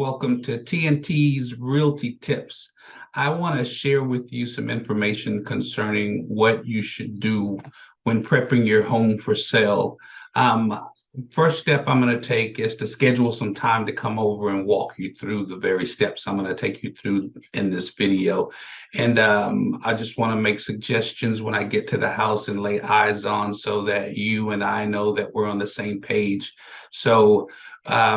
welcome to TNT's Realty Tips. I want to share with you some information concerning what you should do when prepping your home for sale. Um, First step I'm going to take is to schedule some time to come over and walk you through the very steps I'm going to take you through in this video. And I just want to make suggestions when I get to the house and lay eyes on so that you and I know that we're on the same page. So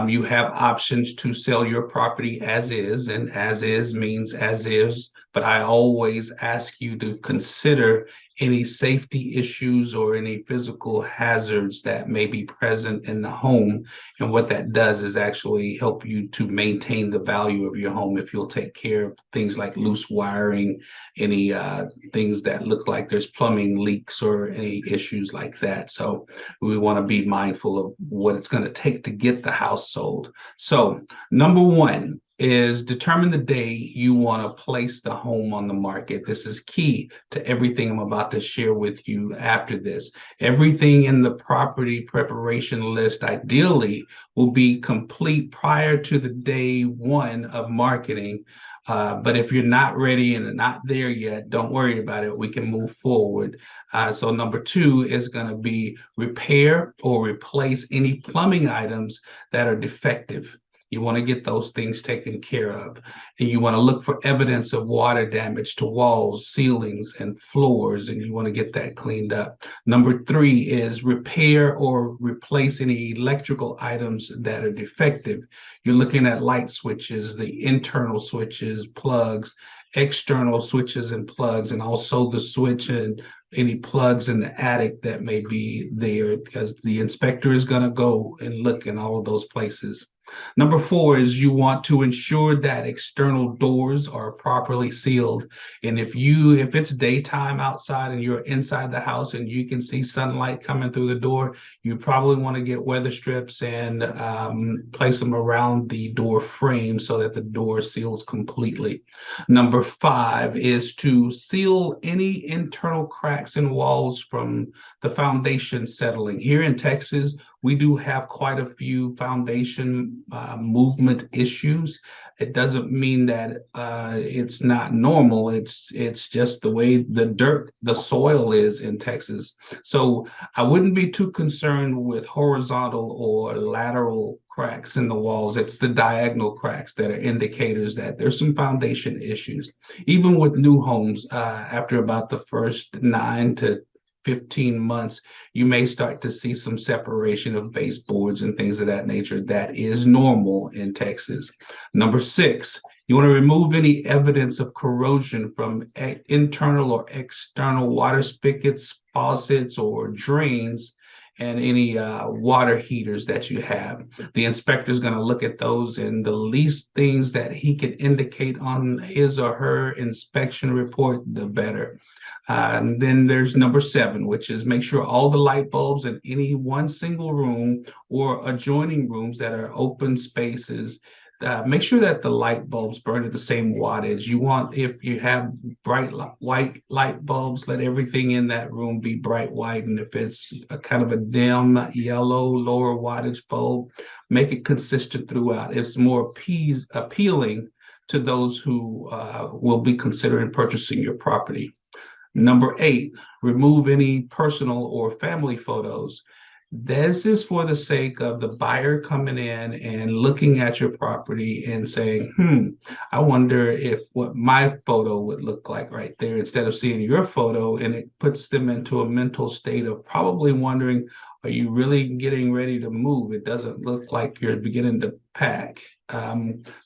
you have options to sell your property as is, and as is means as is. But I always ask you to consider any safety issues or any physical hazards that may be present in the home. And what that does is actually help you to maintain the value of your home if you'll take care of things like loose wiring, any things that look like there's plumbing leaks or any issues like that. So we want to be mindful of what it's going to take to get the house sold. So number one is determine the day you want to place the home on the market. This is key to everything I'm about to share with you after this. Everything in the property preparation list ideally will be complete prior to the day one of marketing. But if you're not ready and not there yet, don't worry about it. We can move forward. So number two is going to be repair or replace any plumbing items that are defective. You want to get those things taken care of. And you want to look for evidence of water damage to walls, ceilings, and floors, and you want to get that cleaned up. Number three is repair or replace any electrical items that are defective. You're looking at light switches, the internal switches, plugs, external switches and plugs, and also the switch and any plugs in the attic that may be there, because the inspector is going to go and look in all of those places. Number four is you want to ensure that external doors are properly sealed. And if it's daytime outside and you're inside the house and you can see sunlight coming through the door, you probably want to get weather strips and place them around the door frame so that the door seals completely. Number five is to seal any internal cracks in walls from the foundation settling. Here in Texas, we do have quite a few foundation movement issues. It doesn't mean that it's not normal. It's just the way the soil is in Texas. So I wouldn't be too concerned with horizontal or lateral cracks in the walls. It's the diagonal cracks that are indicators that there's some foundation issues. Even with new homes, after about the first 9 to 15 months, you may start to see some separation of baseboards and things of that nature. That is normal in Texas. Number six, you want to remove any evidence of corrosion from internal or external water spigots, faucets, or drains, and any water heaters that you have. The inspector is going to look at those, and the least things that he can indicate on his or her inspection report, the better. And then there's number seven, which is make sure all the light bulbs in any one single room or adjoining rooms that are open spaces, make sure that the light bulbs burn at the same wattage. You want, if you have bright white light bulbs, let everything in that room be bright white. And if it's a kind of a dim yellow, lower wattage bulb, make it consistent throughout. It's more appealing to those who will be considering purchasing your property. Number eight, remove any personal or family photos. This is for the sake of the buyer coming in and looking at your property and saying, I wonder if what my photo would look like right there, instead of seeing your photo, and it puts them into a mental state of probably wondering, are you really getting ready to move? It doesn't look like you're beginning to pack.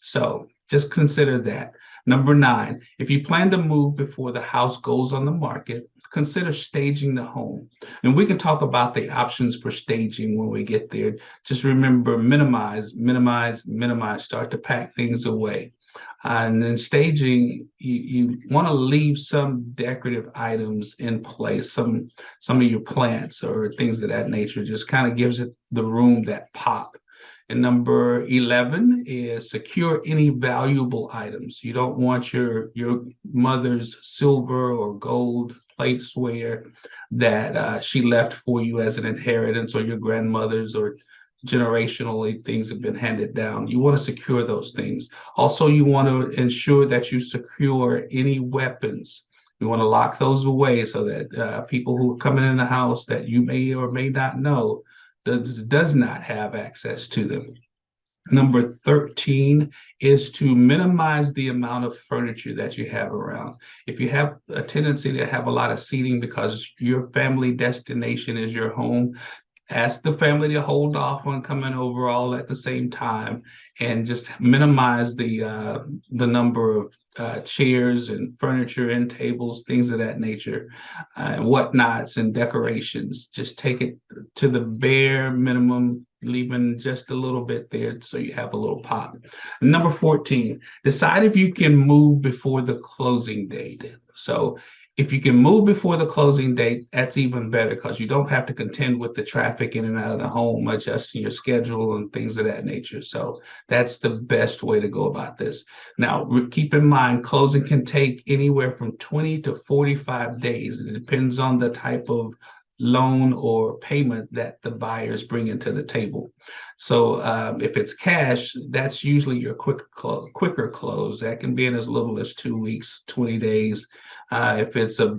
So just consider that. Number nine, if you plan to move before the house goes on the market, consider staging the home. And we can talk about the options for staging when we get there. Just remember, minimize, minimize, minimize, start to pack things away. And then staging, you want to leave some decorative items in place, some of your plants or things of that nature. Just kind of gives it the room that pop. And number 11 is secure any valuable items. You don't want your mother's silver or gold plateware that she left for you as an inheritance, or your grandmother's, or generationally things have been handed down. You want to secure those things. Also, you want to ensure that you secure any weapons. You want to lock those away so that people who are coming in the house that you may or may not know does not have access to them. Number 13 is to minimize the amount of furniture that you have around. If you have a tendency to have a lot of seating because your family destination is your home, ask the family to hold off on coming over all at the same time and just minimize the number of chairs and furniture and tables, things of that nature, whatnots and decorations. Just take it to the bare minimum, leaving just a little bit there so you have a little pop. Number 14, decide if you can move before the closing date. So if you can move before the closing date, that's even better because you don't have to contend with the traffic in and out of the home, adjusting your schedule and things of that nature. So that's the best way to go about this. Now, keep in mind, closing can take anywhere from 20 to 45 days. It depends on the type of loan or payment that the buyers bring into the table. So if it's cash, that's usually your quicker close. That can be in as little as 2 weeks, 20 days. If it's a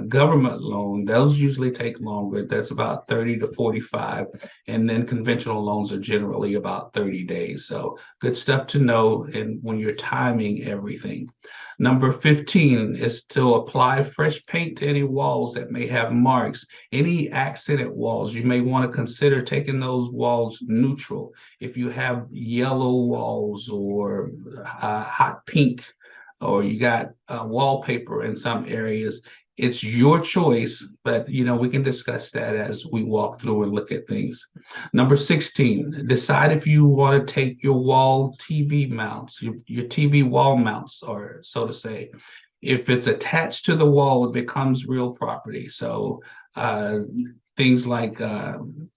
government loan, those usually take longer. That's about 30 to 45. And then conventional loans are generally about 30 days. So good stuff to know and when you're timing everything. Number 15 is to apply fresh paint to any walls that may have marks. Any accented walls, you may want to consider taking those walls neutral. If you have yellow walls or hot pink, or you got wallpaper in some areas, it's your choice, but we can discuss that as we walk through and look at things. Number 16, decide if you want to take your wall TV mounts, your TV wall mounts, or so to say. If it's attached to the wall, it becomes real property. So things like the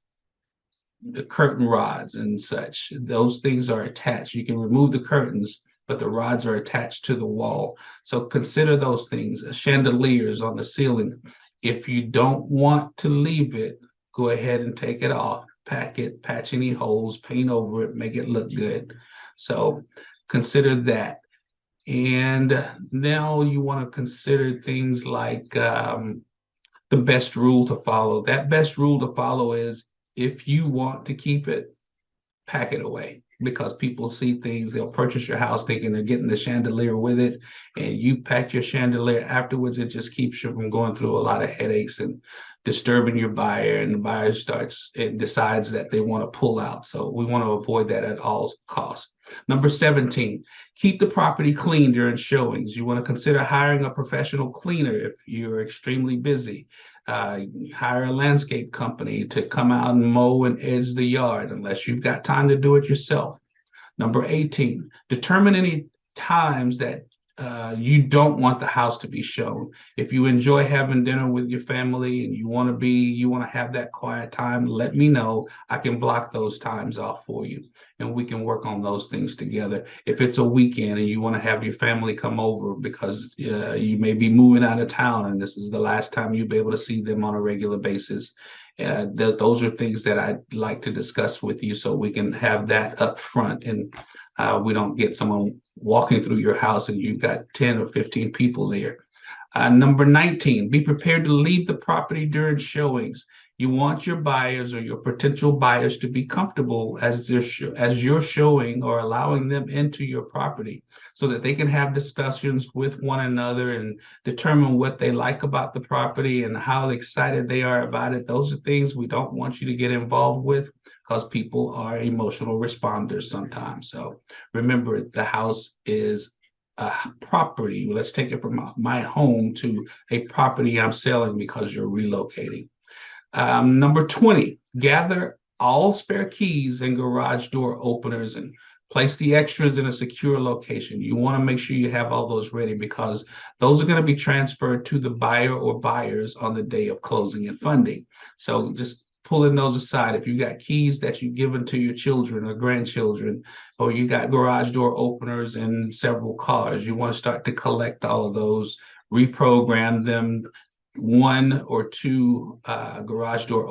curtain rods and such, those things are attached. You can remove the curtains, but the rods are attached to the wall. So consider those things. Chandeliers on the ceiling. If you don't want to leave it, go ahead and take it off, pack it, patch any holes, paint over it, make it look good. So consider that. And now you want to consider things like the best rule to follow. That best rule to follow is if you want to keep it, pack it away, because people see things, they'll purchase your house thinking they're getting the chandelier with it, and you pack your chandelier afterwards. It just keeps you from going through a lot of headaches and disturbing your buyer, and the buyer starts and decides that they want to pull out. So we want to avoid that at all costs. Number 17, keep the property clean during showings. You want to consider hiring a professional cleaner if you're extremely busy. Hire a landscape company to come out and mow and edge the yard unless you've got time to do it yourself. Number 18, determine any times that you don't want the house to be shown. If you enjoy having dinner with your family and you want to have that quiet time, let me know. I can block those times off for you and we can work on those things together. If it's a weekend and you want to have your family come over because you may be moving out of town and this is the last time you'll be able to see them on a regular basis, those are things that I'd like to discuss with you so we can have that up front and we don't get someone walking through your house and you've got 10 or 15 people there. Number 19, be prepared to leave the property during showings. You want your buyers or your potential buyers to be comfortable as you're showing or allowing them into your property so that they can have discussions with one another and determine what they like about the property and how excited they are about it. Those are things we don't want you to get involved with because people are emotional responders sometimes. So remember, the house is a property. Let's take it from my home to a property I'm selling because you're relocating. Number 20, gather all spare keys and garage door openers and place the extras in a secure location. You want to make sure you have all those ready because those are going to be transferred to the buyer or buyers on the day of closing and funding. So just pulling those aside. If you got keys that you've given to your children or grandchildren, or you got garage door openers in several cars, you want to start to collect all of those, reprogram them, one or two garage door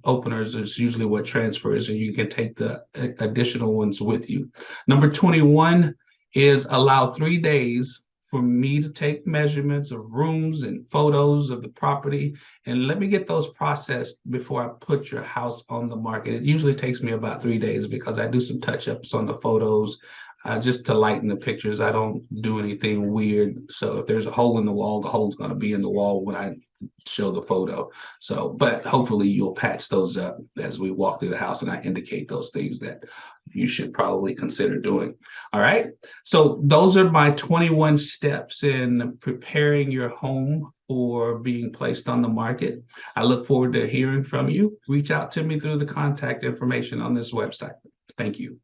openers is usually what transfers, and you can take the additional ones with you. Number 21 is allow 3 days for me to take measurements of rooms and photos of the property, and let me get those processed before I put your house on the market. It usually takes me about 3 days because I do some touch-ups on the photos, just to lighten the pictures. I don't do anything weird. So if there's a hole in the wall, the hole's going to be in the wall when I show the photo. So, but hopefully you'll patch those up as we walk through the house and I indicate those things that you should probably consider doing. All right. So those are my 21 steps in preparing your home for being placed on the market. I look forward to hearing from you. Reach out to me through the contact information on this website. Thank you.